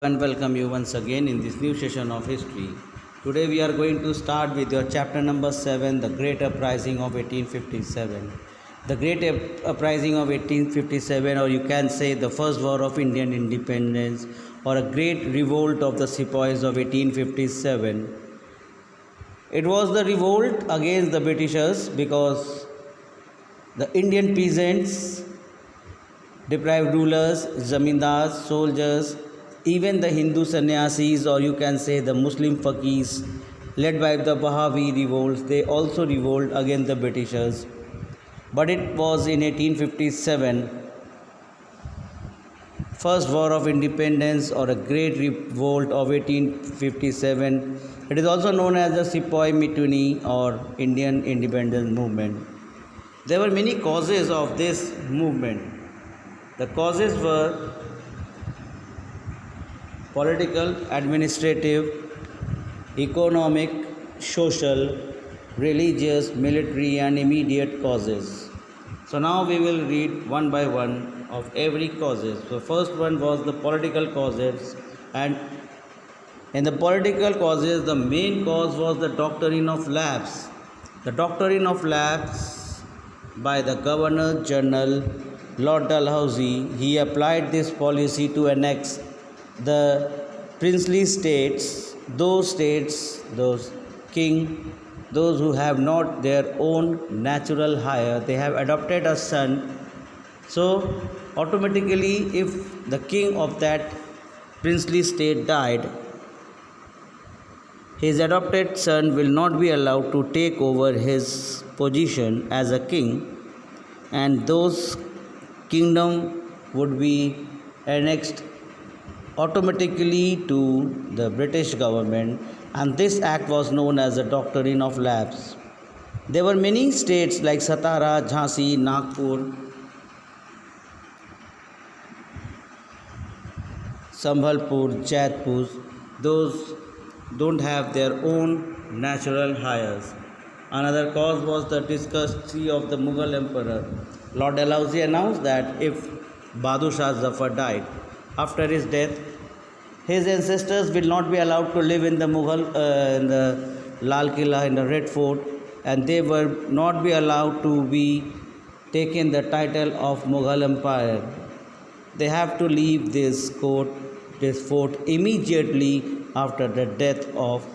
And welcome you once again in this new session of history. Today we are going to start with your chapter number 7, the Great Uprising of 1857. The Great Uprising of 1857, or you can say the First War of Indian Independence, or a Great Revolt of the Sepoys of 1857. It was the revolt against the Britishers because the Indian peasants, deprived rulers, zamindars, soldiers, even the Hindu sannyasis, or you can say the Muslim faqirs, led by the Wahhabi revolts, they also revolt against the Britishers. But it was in 1857, First War of Independence, or a Great Revolt of 1857. It is also known as the Sepoy Mutiny or Indian Independence Movement. There were many causes of this movement. The causes were political, administrative, economic, social, religious, military, and immediate causes. So now we will read one by one of every causes. The first one was the political causes, and in the political causes, the main cause was the doctrine of lapse. The doctrine of lapse by the Governor General Lord Dalhousie. He applied this policy to annex the princely states, those king, those who have not their own natural heir, they have adopted a son. So automatically, if the king of that princely state died, his adopted son will not be allowed to take over his position as a king, and those kingdom would be annexed automatically to the British government, and this act was known as the doctrine of lapse. There were many states like Satara, Jhansi, Nagpur, Sambhalpur, Jaipur, those don't have their own natural heirs. Another cause was the disgusty of the Mughal emperor. Lord Dalhousie announced that if Bahadur Shah Zafar died, after his death, his ancestors will not be allowed to live in the in the Lal Killa, in the Red Fort, and they will not be allowed to be taken the title of Mughal Empire. They have to leave this fort immediately after the death of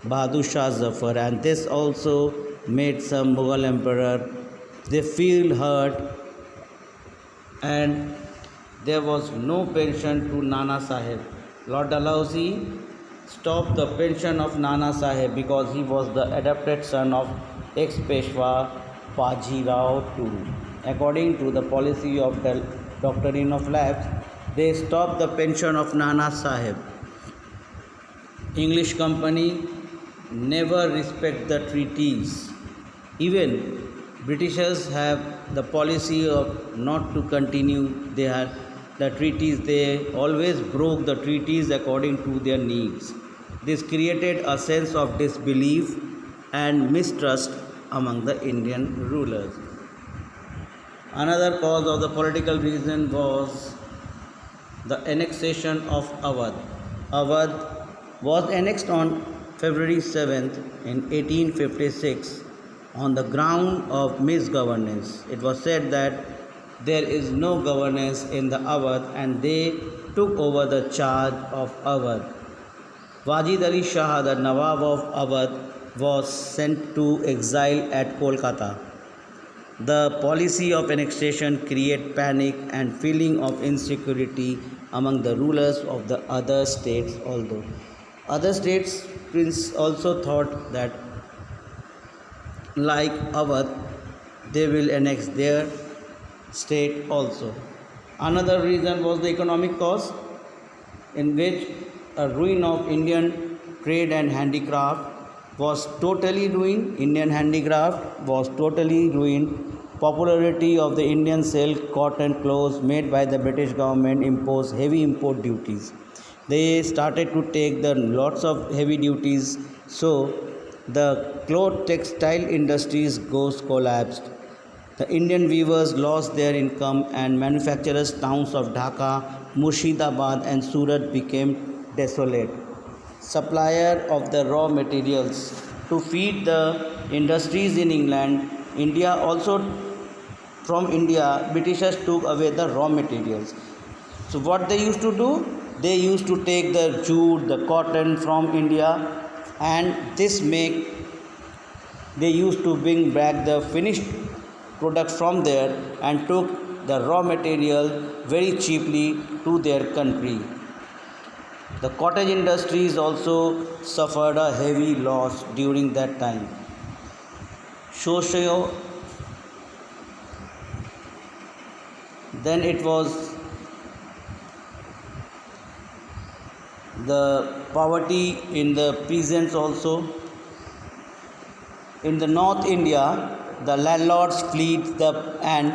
Bahadur Shah Zafar, and this also made some Mughal emperor they feel hurt, and there was no pension to Nana Sahib. Lord Dalhousie stopped the pension of Nana Sahib because he was the adopted son of ex-Peshwa Paji Rao II. According to the policy of the doctrine of lapse, they stopped the pension of Nana Sahib. English company never respect the treaties. Even Britishers have the policy of not to continue the treaties. They always broke the treaties according to their needs. This created a sense of disbelief and mistrust among the Indian rulers. Another cause of the political reason was the annexation of Awadh. Awadh was annexed on February 7th in 1856 on the ground of misgovernance. It was said that there is no governance in the Awadh, and they took over the charge of Awadh. Wajid Ali Shah, the Nawab of Awadh, was sent to exile at Kolkata. The policy of annexation created panic and feeling of insecurity among the rulers of the other states, although other states prince also thought that like Awadh, they will annex their state also. Another reason was the economic cause, in which a ruin of Indian trade and handicraft was totally ruined. Indian handicraft was totally ruined. Popularity of the Indian silk, cotton clothes made by the British government imposed heavy import duties. They started to take the lots of heavy duties, so the cloth textile industries collapsed. The Indian weavers lost their income, and manufacturers towns of Dhaka, Murshidabad and Surat became desolate. Supplier of the raw materials to feed the industries in England, India also from India, Britishers took away the raw materials. So what they used to do? They used to take the jute, the cotton from India, and this make they used to bring back the finished product from there and took the raw material very cheaply to their country. The cottage industries also suffered a heavy loss during that time. Socio then it was the poverty in the peasants also. In the North India, the landlords fleed the and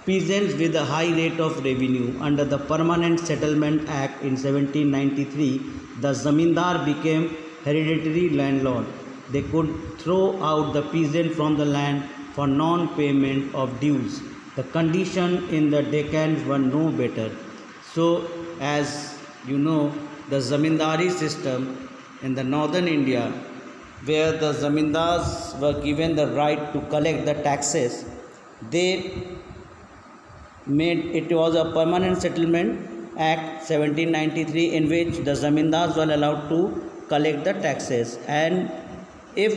peasants with a high rate of revenue. Under the Permanent Settlement Act in 1793, the zamindar became hereditary landlord. They could throw out the peasant from the land for non-payment of dues. The condition in the Deccan were no better. So, as you know, the zamindari system in the northern India, where the zamindars were given the right to collect the taxes, they made it was a Permanent Settlement Act 1793 in which the zamindars were allowed to collect the taxes, and if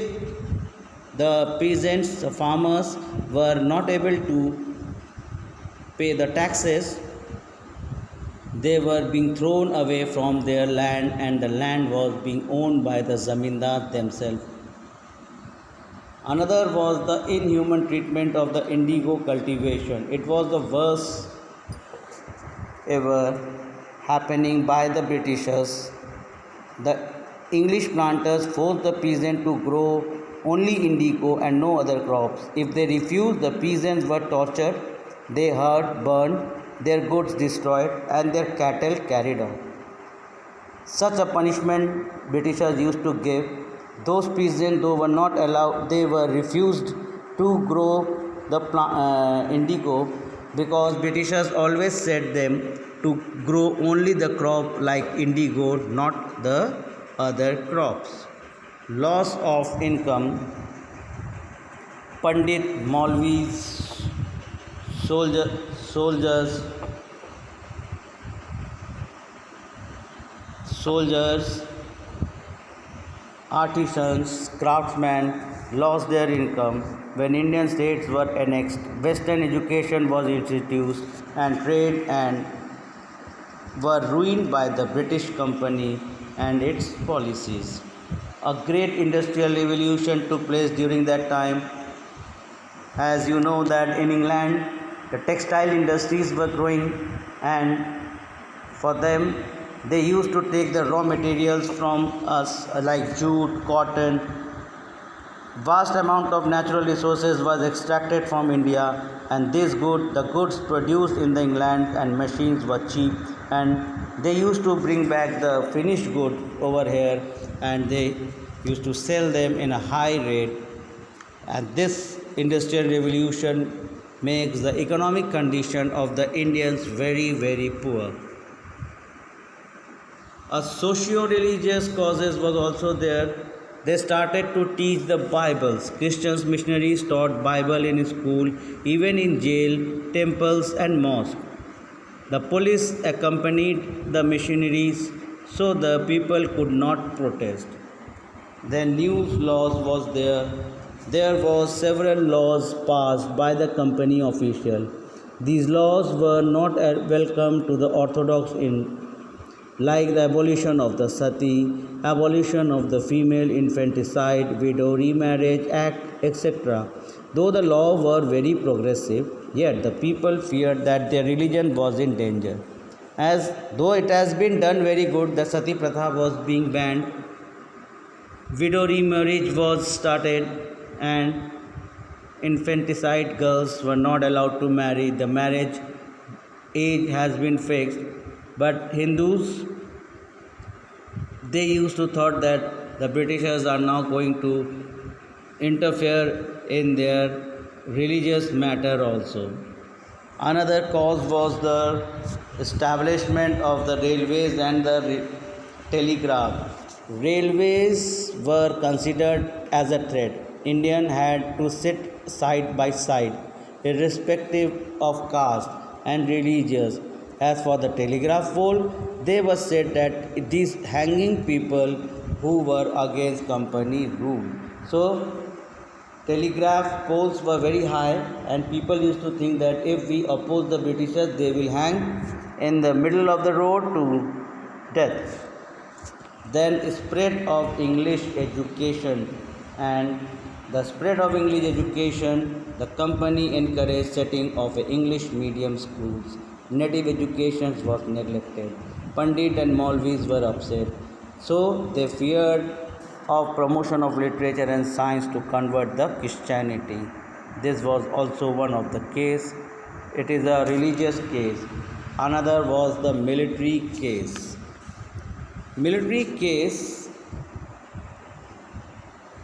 the peasants, the farmers were not able to pay the taxes, they were being thrown away from their land and the land was being owned by the zamindar themselves. Another was the inhuman treatment of the indigo cultivation. It was the worst ever happening by the Britishers. The English planters forced the peasant to grow only indigo and no other crops. If they refused, the peasants were tortured, they hurt, burned, their goods destroyed, and their cattle carried off. Such a punishment Britishers used to give. Those peasants, though were not allowed, they were refused to grow the indigo because Britishers always said them to grow only the crop like indigo, not the other crops. Loss of income. Pandit, Maulvis, soldiers, artisans, craftsmen lost their income when Indian states were annexed. Western education was introduced, and trade and were ruined by the British Company and its policies. A great industrial revolution took place during that time. As you know that in England, the textile industries were growing, and for them, they used to take the raw materials from us like jute, cotton. Vast amount of natural resources was extracted from India, and the goods produced in the England and machines were cheap, and they used to bring back the finished good over here, and they used to sell them in a high rate. And this industrial revolution makes the economic condition of the Indians very, very poor. A socio-religious causes was also there. They started to teach the Bibles. Christian missionaries taught Bible in school, even in jail, temples and mosques. The police accompanied the missionaries so the people could not protest. Then news laws was there. There was several laws passed by the company official. These laws were not welcome to the orthodox in like the abolition of the sati, abolition of the female infanticide, widow remarriage act, etc. Though the law were very progressive, yet the people feared that their religion was in danger. As though it has been done very good, the sati pratha was being banned, widow remarriage was started, and infanticide girls were not allowed to marry. The marriage age has been fixed, but Hindus, they used to thought that the Britishers are now going to interfere in their religious matter also. Another cause was the establishment of the railways and the telegraph. Railways were considered as a threat. Indians had to sit side by side, irrespective of caste and religions. As for the telegraph pole, they were said that these hanging people who were against company rule. So telegraph poles were very high, and people used to think that if we oppose the Britishers, they will hang in the middle of the road to death. Then spread of English education, and the spread of English education, the company encouraged setting of English medium schools. Native education was neglected. Pandit and Maulvis were upset, so they feared of promotion of literature and science to convert the Christianity. This was also one of the case. It is a religious case. Another was the military case. Military case,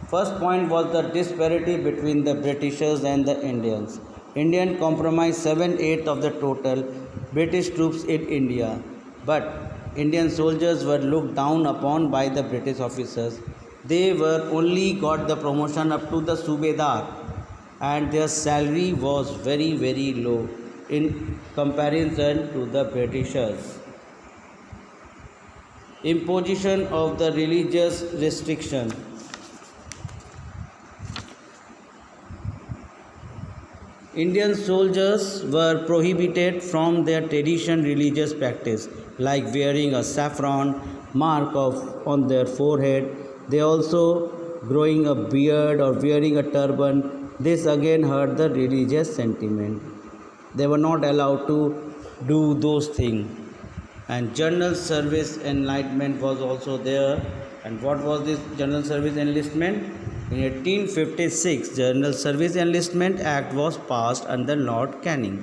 first point was the disparity between the Britishers and the Indians. Indian comprised 7/8 of the total British troops in India, but Indian soldiers were looked down upon by the British officers. They were only got the promotion up to the Subedar, and their salary was very low in comparison to the Britishers. Imposition of the religious restriction. Indian soldiers were prohibited from their traditional religious practice, like wearing a saffron mark on their forehead. They also growing a beard or wearing a turban. This again hurt the religious sentiment. They were not allowed to do those things. And general service enlightenment was also there. And what was this general service enlistment? In 1856, General Service Enlistment Act was passed under Lord Canning.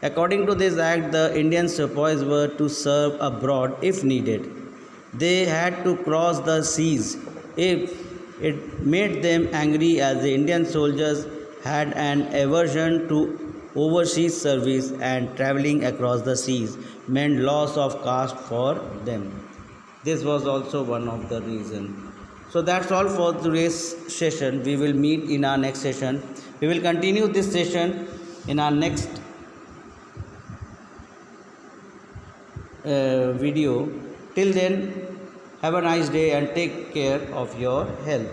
According to this act, the Indian sepoys were to serve abroad if needed. They had to cross the seas if it made them angry, as the Indian soldiers had an aversion to overseas service, and travelling across the seas meant loss of caste for them. This was also one of the reasons. So that's all for today's session. We will meet in our next session. We will continue this session in our next video. Till then, have a nice day and take care of your health.